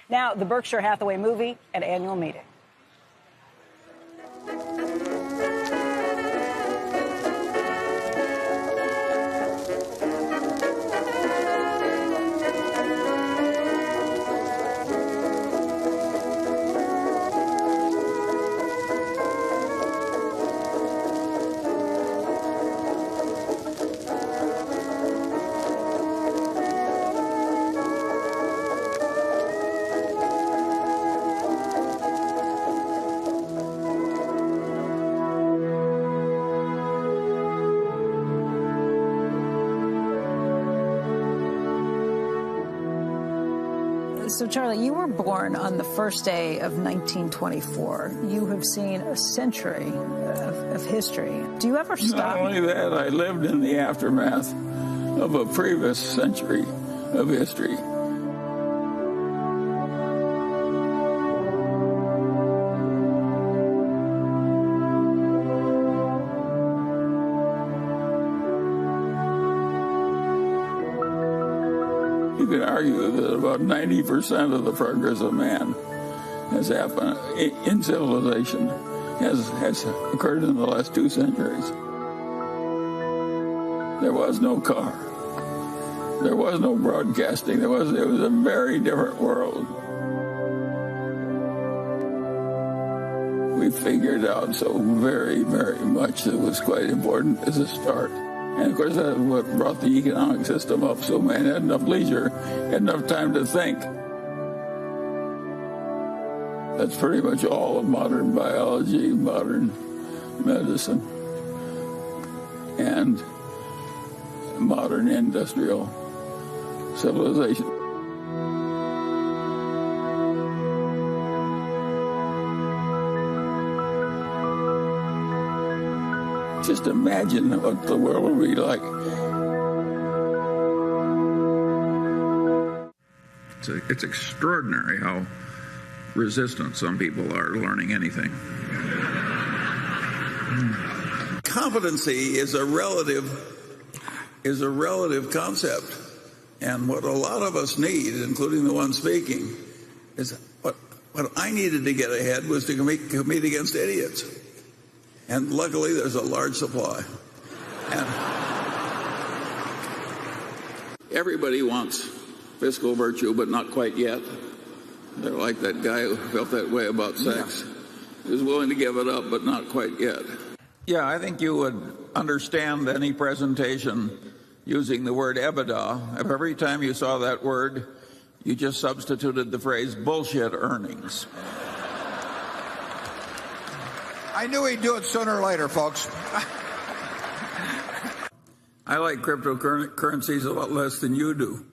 Now, the Berkshire Hathaway movie and annual meeting. So, Charlie, you were born on the first day of 1924. You have seen a century of history. Do you ever stop? Not only that, I lived in the aftermath of a previous century of history. You could argue that about 90% of the progress of man has happened in civilization has occurred in the last 2 centuries. There was no car. There was no broadcasting. It was a very different world. We figured out so very, very much that was quite important as a start. And, of course, that's what brought the economic system up, so man had enough leisure, had enough time to think. That's pretty much all of modern biology, modern medicine, and modern industrial civilization. Just imagine what the world would be like. It's extraordinary how resistant some people are to learning anything. Competency is a relative concept, and what a lot of us need, including the one speaking, is what I needed to get ahead was to compete against idiots. And luckily, there's a large supply. And everybody wants fiscal virtue, but not quite yet. They're like that guy who felt that way about sex. Yeah. He was willing to give it up, but not quite yet. Yeah, I think you would understand any presentation using the word EBITDA. If every time you saw that word, you just substituted the phrase bullshit earnings. I knew he'd do it sooner or later, folks. I like cryptocurrencies a lot less than you do.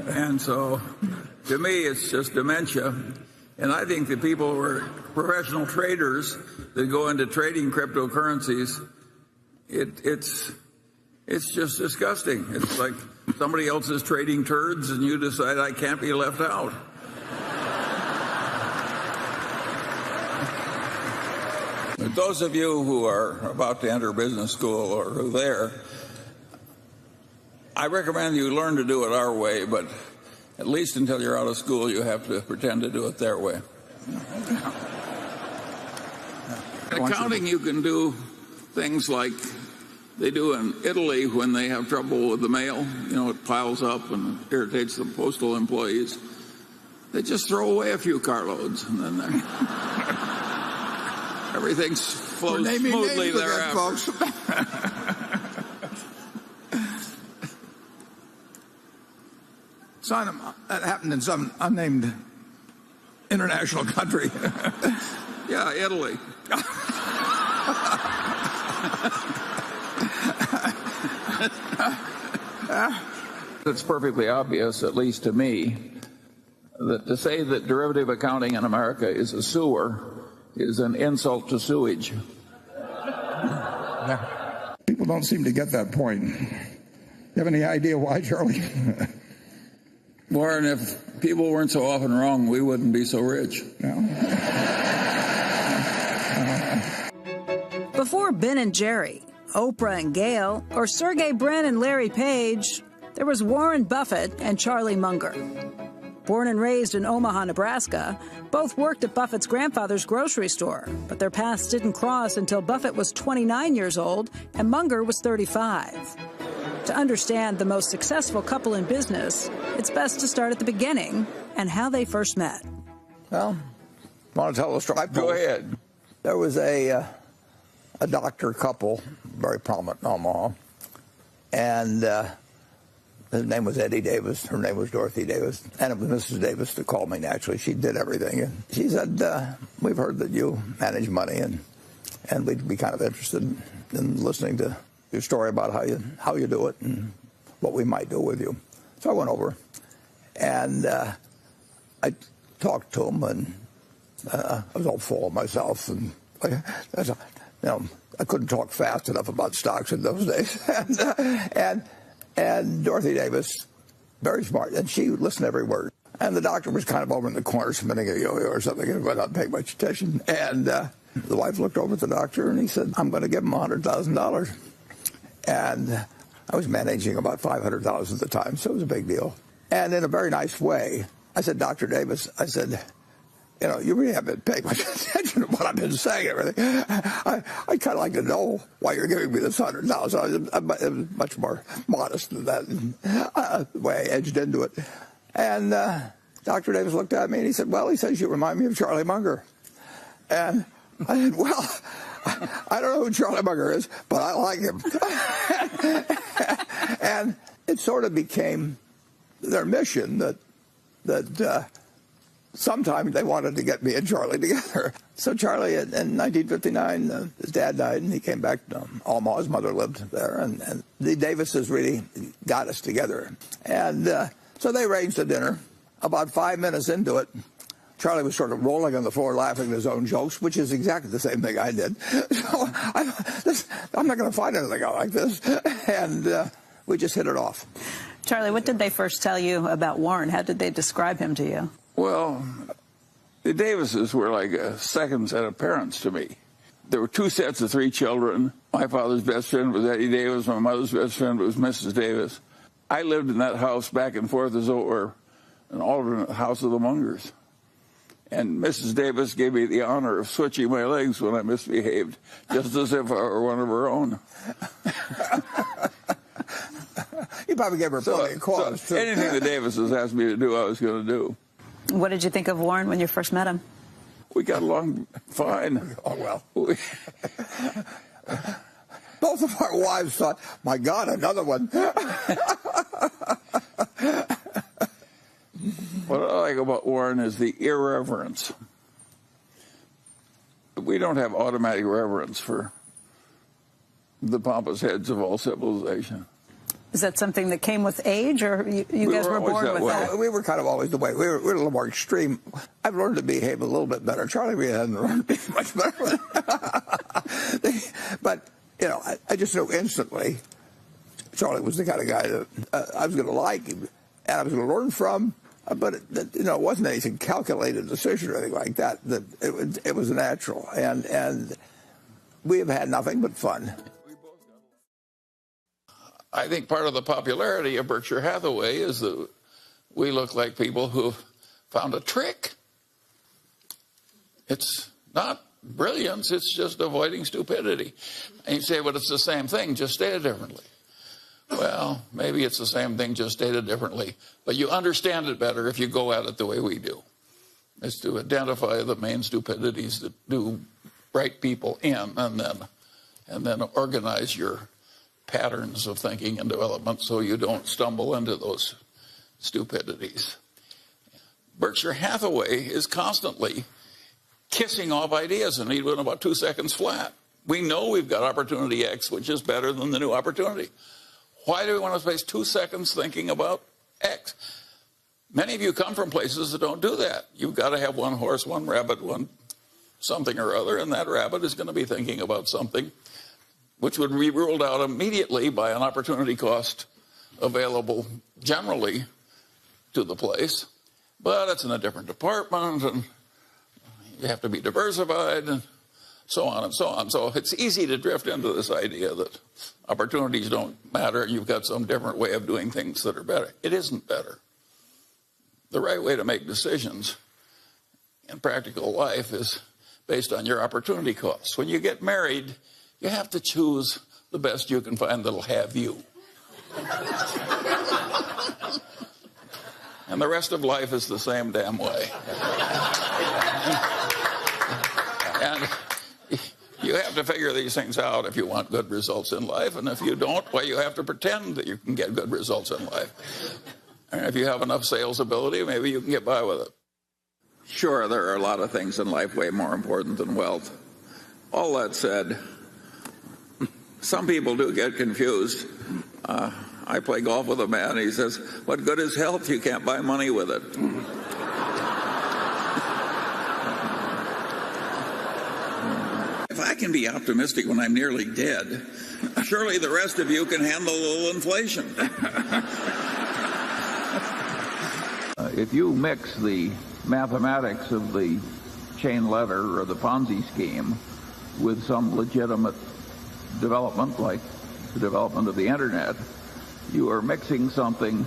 And so, to me, it's just dementia. And I think that people who are professional traders that go into trading cryptocurrencies, it's just disgusting. It's like somebody else is trading turds and you decide I can't be left out. But those of you who are about to enter business school or who are there, I recommend you learn to do it our way, but at least until you're out of school, you have to pretend to do it their way. In accounting, you can do things like they do in Italy when they have trouble with the mail. You know, it piles up and irritates the postal employees. They just throw away a few carloads, and then everything flows smoothly thereafter. That happened in some unnamed international country. Yeah, Italy. It's perfectly obvious, at least to me, that to say that derivative accounting in America is a sewer is an insult to sewage. People don't seem to get that point. You have any idea why, Charlie? Warren, if people weren't so often wrong, we wouldn't be so rich. No. Before Ben and Jerry, Oprah and Gail, or Sergey Brin and Larry Page, There was Warren Buffett and Charlie Munger. Born and raised in Omaha, Nebraska, both worked at Buffett's grandfather's grocery store, but their paths didn't cross until Buffett was 29 years old and Munger was 35. To understand the most successful couple in business, it's best to start at the beginning and how they first met. Well, want to tell the story? Go ahead. There was a doctor couple, very prominent in Omaha, and his name was Eddie Davis. Her name was Dorothy Davis. And it was Mrs. Davis that called me, naturally. She did everything. And she said, we've heard that you manage money, and we'd be kind of interested in listening to your story about how you do it and what we might do with you. So I went over, and I talked to him, and I was all full of myself. And I couldn't talk fast enough about stocks in those days. And Dorothy Davis, very smart, and she listened to every word. And the doctor was kind of over in the corner spinning a yo-yo or something, and not paying much attention. And the wife looked over at the doctor, and he said, I'm going to give him $100,000. And I was managing about $500,000 at the time, so it was a big deal. And in a very nice way, I said, Dr. Davis, I said, you really haven't paid much attention to what I've been saying and everything. I kind of like to know why you're giving me this $100,000. It was much more modest than that, the way I edged into it. And Dr. Davis looked at me and he said, well, he says you remind me of Charlie Munger. And I said, well, I don't know who Charlie Munger is, but I like him. And it sort of became their mission that sometime they wanted to get me and Charlie together. So Charlie, in 1959, his dad died, and he came back to Omaha. His mother lived there, and the Davises really got us together. And so they arranged a dinner. About 5 minutes into it, Charlie was sort of rolling on the floor laughing at his own jokes, which is exactly the same thing I did. So I'm not going to find anything out like this. And we just hit it off. Charlie, what did they first tell you about Warren? How did they describe him to you? Well, the Davises were like a second set of parents to me. There were two sets of three children. My father's best friend was Eddie Davis. My mother's best friend was Mrs. Davis. I lived in that house back and forth as though it were an alternate house of the Mungers. And Mrs. Davis gave me the honor of switching my legs when I misbehaved, just as if I were one of her own. You probably gave her plenty of cause. So anything the Davises asked me to do, I was going to do. What did you think of Warren when you first met him? We got along fine. Oh, well. Both of our wives thought, my God, another one. What I like about Warren is the irreverence. We don't have automatic reverence for the pompous heads of all civilization. Is that something that came with age, or you guys were born with that? We were kind of always the way. We were a little more extreme. I've learned to behave a little bit better. Charlie really hasn't learned to be much better. But, I just knew instantly Charlie was the kind of guy that I was going to like him, and I was going to learn from. But, it wasn't anything calculated decision or anything like that. It was natural. And we have had nothing but fun. I think part of the popularity of Berkshire Hathaway is that we look like people who found a trick. It's not brilliance, it's just avoiding stupidity. And you say, well, it's the same thing, just stated differently. Well, maybe it's the same thing, just stated differently, but you understand it better if you go at it the way we do. It's to identify the main stupidities that do bright people in, and then organize your patterns of thinking and development so you don't stumble into those stupidities. Berkshire Hathaway is constantly kissing off ideas, and he went about 2 seconds flat. We know we've got opportunity X, which is better than the new opportunity. Why do we want to space 2 seconds thinking about X? Many of you come from places that don't do that. You've got to have one horse, one rabbit, one something or other, and that rabbit is going to be thinking about something which would be ruled out immediately by an opportunity cost available generally to the place. But it's in a different department, and you have to be diversified. And so on and so on. So it's easy to drift into this idea that opportunities don't matter and you've got some different way of doing things that are better. It isn't better. The right way to make decisions in practical life is based on your opportunity costs. When you get married, you have to choose the best you can find that'll have you. And the rest of life is the same damn way. And you have to figure these things out if you want good results in life. And if you don't, well, you have to pretend that you can get good results in life. And if you have enough sales ability, maybe you can get by with it. Sure, there are a lot of things in life way more important than wealth. All that said, some people do get confused. I play golf with a man, and he says, what good is health? You can't buy money with it. If I can be optimistic when I'm nearly dead, surely the rest of you can handle a little inflation. If you mix the mathematics of the chain letter or the Ponzi scheme with some legitimate development like the development of the internet, you are mixing something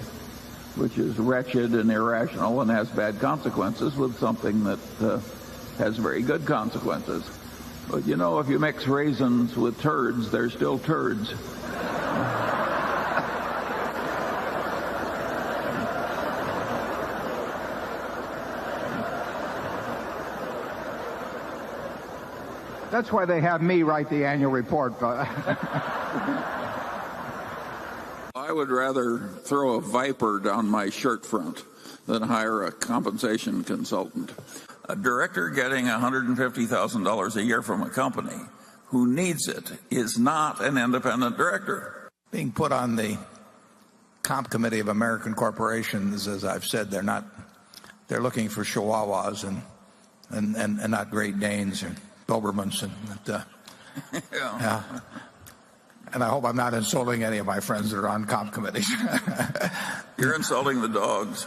which is wretched and irrational and has bad consequences with something that has very good consequences. But you know, if you mix raisins with turds, they're still turds. That's why they have me write the annual report. I would rather throw a viper down my shirt front than hire a compensation consultant. A director getting $150,000 a year from a company who needs it is not an independent director. Being put on the comp committee of American corporations, as I've said, they're looking for chihuahuas and not Great Danes or Dobermans, and I hope I'm not insulting any of my friends that are on comp committees. You're insulting the dogs.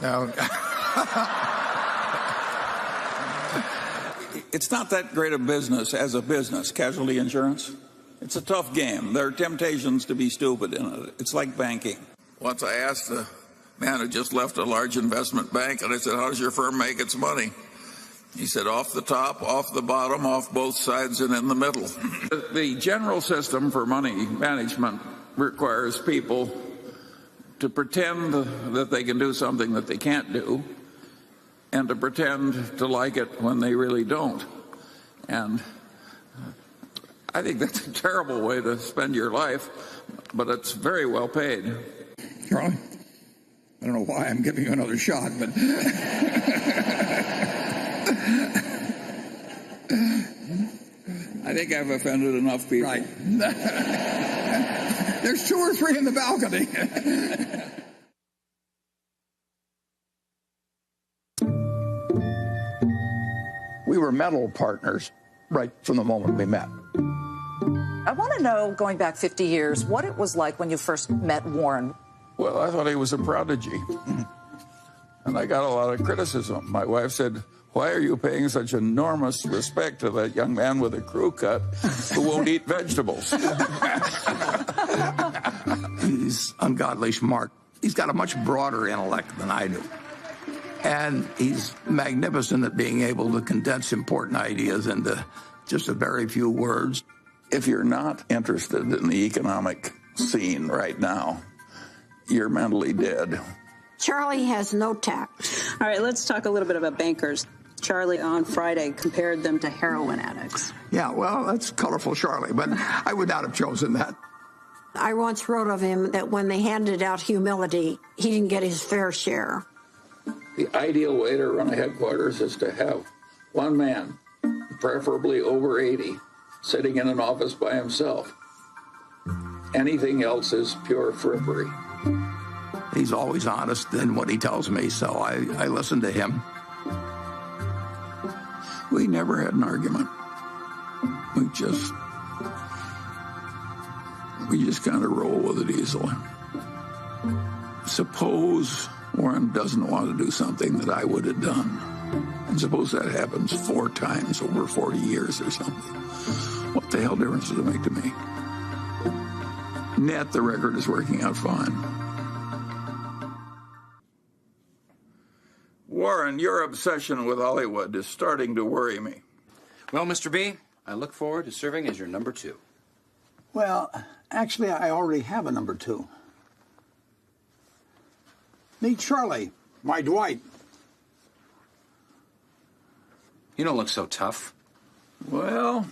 It's not that great a business as a business, casualty insurance. It's a tough game. There are temptations to be stupid in it. It's like banking. Once I asked the man who just left a large investment bank, and I said, how does your firm make its money? He said, off the top, off the bottom, off both sides, and in the middle. The general system for money management requires people to pretend that they can do something that they can't do, and to pretend to like it when they really don't. And I think that's a terrible way to spend your life, but it's very well paid. Charlie, I don't know why I'm giving you another shot, but I think I've offended enough people. right. There's 2 or 3 in the balcony. We were mental partners right from the moment we met. I want to know, going back 50 years, what it was like when you first met Warren. Well, I thought he was a prodigy. And I got a lot of criticism. My wife said, why are you paying such enormous respect to that young man with a crew cut who won't eat vegetables? He's ungodly smart. He's got a much broader intellect than I do. And he's magnificent at being able to condense important ideas into just a very few words. If you're not interested in the economic scene right now, you're mentally dead. Charlie has no tact. All right, let's talk a little bit about bankers. Charlie on Friday compared them to heroin addicts. Yeah, well, that's colorful, Charlie, but I would not have chosen that. I once wrote of him that when they handed out humility, he didn't get his fair share. The ideal way to run a headquarters is to have one man, preferably over 80, sitting in an office by himself. Anything else is pure frippery. He's always honest in what he tells me, so I listen to him. We never had an argument. We just kind of roll with it easily. Suppose Warren doesn't want to do something that I would have done. And suppose that happens 4 times over 40 years or something. What the hell difference does it make to me? Net, the record is working out fine. Warren, your obsession with Hollywood is starting to worry me. Well, Mr. B, I look forward to serving as your number 2. Well, actually, I already have a number 2. Meet Charlie, my Dwight. You don't look so tough. Well,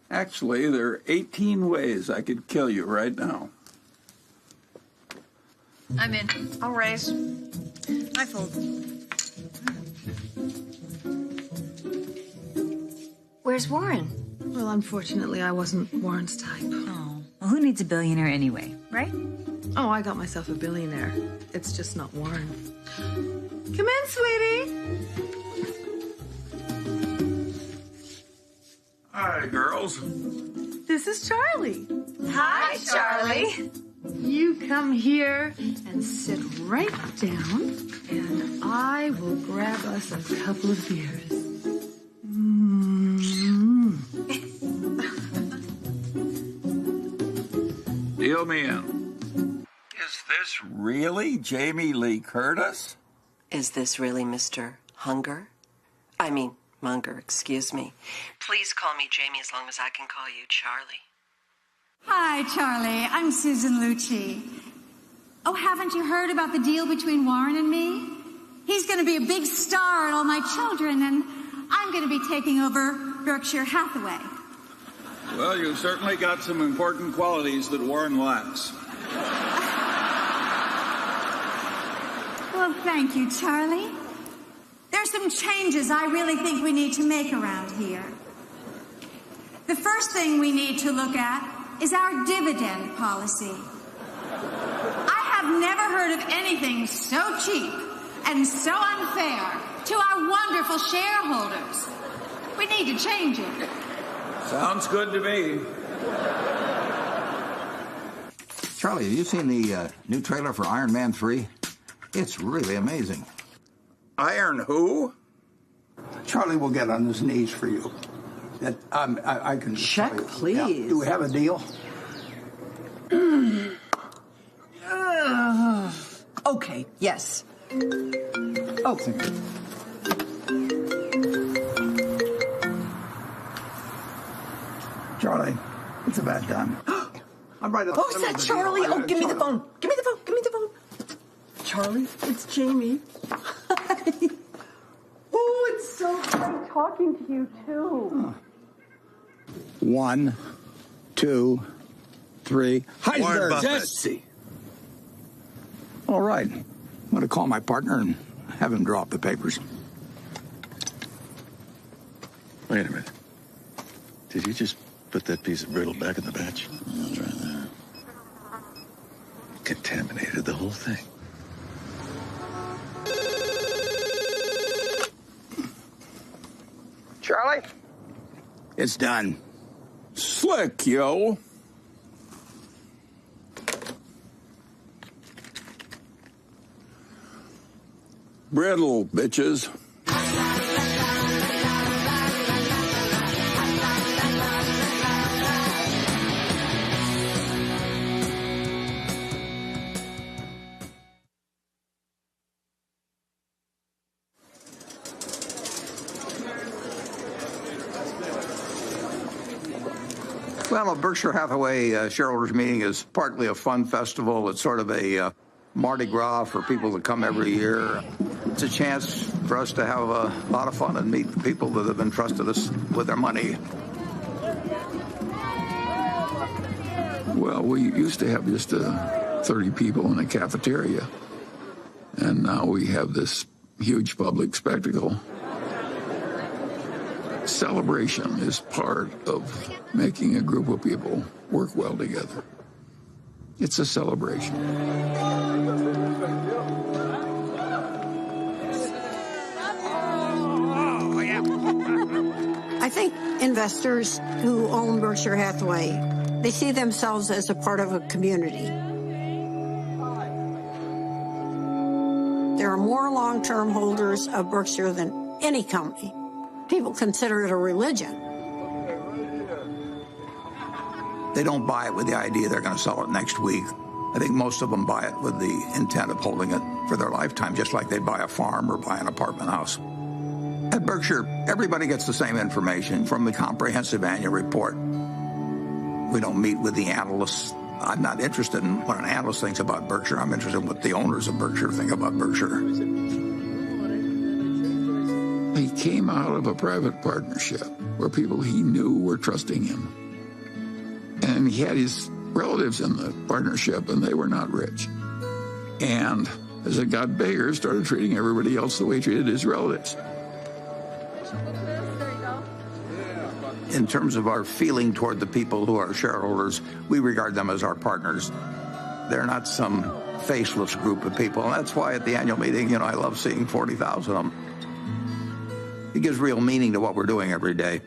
actually, there are 18 ways I could kill you right now. I'm in. I'll raise. I fold. Where's Warren? Well, unfortunately, I wasn't Warren's type. Oh. Well, who needs a billionaire anyway, right? Oh, I got myself a billionaire. It's just not Warren. Come in, sweetie. Hi, girls. This is Charlie. Hi, Charlie. You come here and sit right down, and I will grab us a couple of beers. Deal me in. Is this really Jamie Lee Curtis? Is this really Mr. Munger, excuse me. Please call me Jamie as long as I can call you Charlie. Hi, Charlie. I'm Susan Lucci. Oh, haven't you heard about the deal between Warren and me? He's going to be a big star at All My Children, and I'm going to be taking over Berkshire Hathaway. Well, you've certainly got some important qualities that Warren lacks. Well, thank you, Charlie. There's some changes I really think we need to make around here. The first thing we need to look at is our dividend policy. I have never heard of anything so cheap and so unfair to our wonderful shareholders. We need to change it. Sounds good to me. Charlie, have you seen the new trailer for Iron Man 3? It's really amazing. Iron who? Charlie will get on his knees for you. I can check, please. Yeah. Do we have a deal? Okay, yes. Oh. Charlie, it's about time. I'm right up. Oh, is that Charlie? Oh, give me the phone. Give me the phone. Give me the phone. Charlie, it's Jamie. Oh, it's so great talking to you, too. 1, 2, 3. Warren Buffett. Jesse. All right. I'm going to call my partner and have him draw up the papers. Wait a minute. Did you just put that piece of brittle back in the batch? That's right there. Contaminated the whole thing. Charlie? It's done. Slick, yo. Brittle, bitches. Well, a Berkshire Hathaway shareholders meeting is partly a fun festival. It's sort of a Mardi Gras for people that come every year. It's a chance for us to have a lot of fun and meet the people that have entrusted us with their money. Well, we used to have just 30 people in a cafeteria, and now we have this huge public spectacle. Celebration is part of making a group of people work well together. It's a celebration. I think investors who own Berkshire Hathaway, they see themselves as a part of a community. There are more long-term holders of Berkshire than any company. People consider it a religion. They don't buy it with the idea they're going to sell it next week. I think most of them buy it with the intent of holding it for their lifetime, just like they'd buy a farm or buy an apartment house. At Berkshire, everybody gets the same information from the comprehensive annual report. We don't meet with the analysts. I'm not interested in what an analyst thinks about Berkshire. I'm interested in what the owners of Berkshire think about Berkshire. He came out of a private partnership where people he knew were trusting him. And he had his relatives in the partnership, and they were not rich. And as it got bigger, started treating everybody else the way he treated his relatives. In terms of our feeling toward the people who are shareholders, we regard them as our partners. They're not some faceless group of people. And that's why at the annual meeting, I love seeing 40,000 of them. It gives real meaning to what we're doing every day.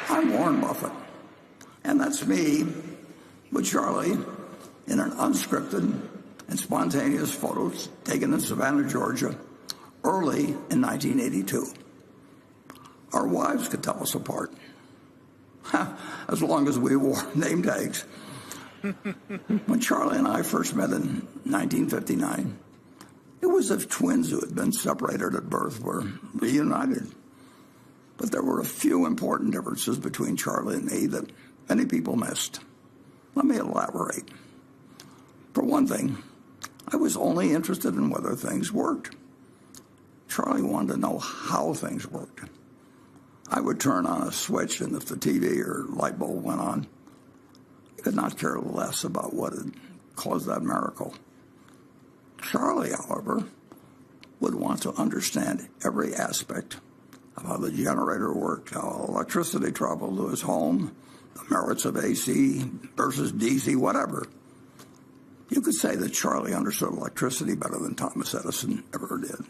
I'm Warren Buffett, and that's me with Charlie in an unscripted and spontaneous photo taken in Savannah, Georgia, early in 1982. Our wives could tell us apart, as long as we wore name tags. When Charlie and I first met in 1959, it was as if twins who had been separated at birth were reunited. But there were a few important differences between Charlie and me that many people missed. Let me elaborate. For one thing, I was only interested in whether things worked. Charlie wanted to know how things worked. I would turn on a switch, and if the TV or light bulb went on, I could not care less about what had caused that miracle. Charlie, however, would want to understand every aspect of how the generator worked, how electricity traveled to his home, the merits of AC versus DC, whatever. You could say that Charlie understood electricity better than Thomas Edison ever did.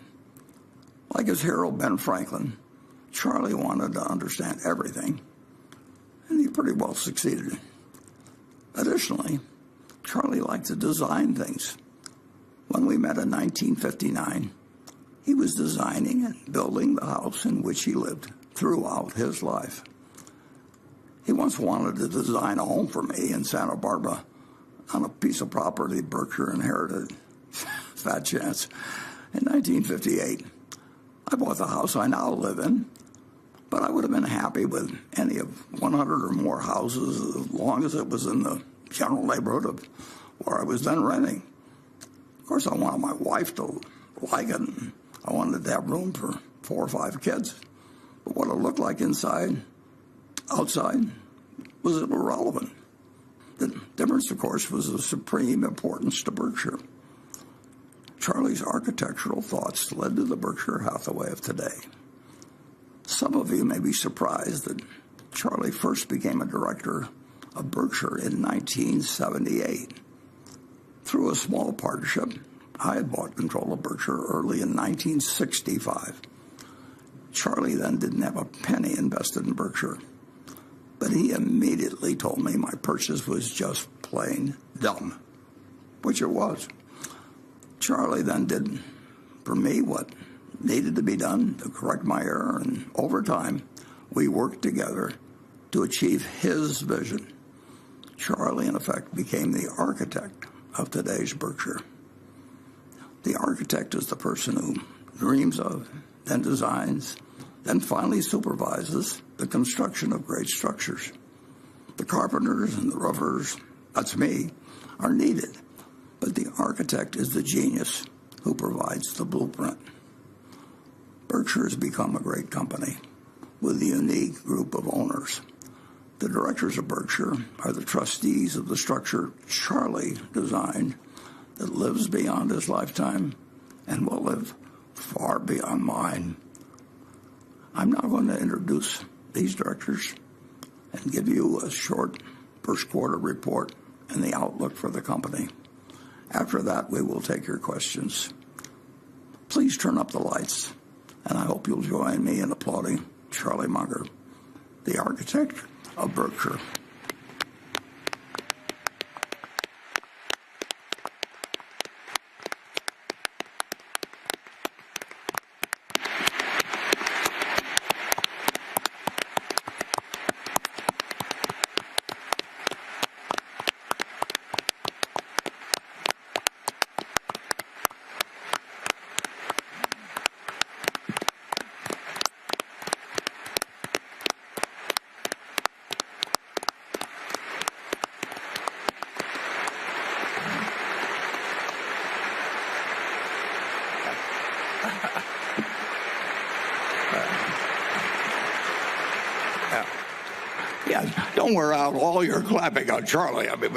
Like his hero, Ben Franklin, Charlie wanted to understand everything, and he pretty well succeeded. Additionally, Charlie liked to design things. When we met in 1959, he was designing and building the house in which he lived throughout his life. He once wanted to design a home for me in Santa Barbara on a piece of property Berkshire inherited. Fat chance. In 1958, I bought the house I now live in, but I would have been happy with any of 100 or more houses as long as it was in the general neighborhood of where I was then renting. Of course, I wanted my wife to like it, and I wanted to have room for 4 or 5 kids. But what it looked like inside, outside, was irrelevant. The difference, of course, was of supreme importance to Berkshire. Charlie's architectural thoughts led to the Berkshire Hathaway of today. Some of you may be surprised that Charlie first became a director of Berkshire in 1978. Through a small partnership, I had bought control of Berkshire early in 1965. Charlie then didn't have a penny invested in Berkshire, but he immediately told me my purchase was just plain dumb, which it was. Charlie then did for me what needed to be done to correct my error, and over time, we worked together to achieve his vision. Charlie, in effect, became the architect of today's Berkshire. The architect is the person who dreams of, then designs, then finally supervises the construction of great structures. The carpenters and the roofers, that's me, are needed, but the architect is the genius who provides the blueprint. Berkshire has become a great company with a unique group of owners. The directors of Berkshire are the trustees of the structure Charlie designed that lives beyond his lifetime and will live far beyond mine. I'm now going to introduce these directors and give you a short first quarter report and the outlook for the company. After that, we will take your questions. Please turn up the lights, and I hope you'll join me in applauding Charlie Munger, the architect of Berkshire. Yeah, don't wear out all your clapping on Charlie. I mean,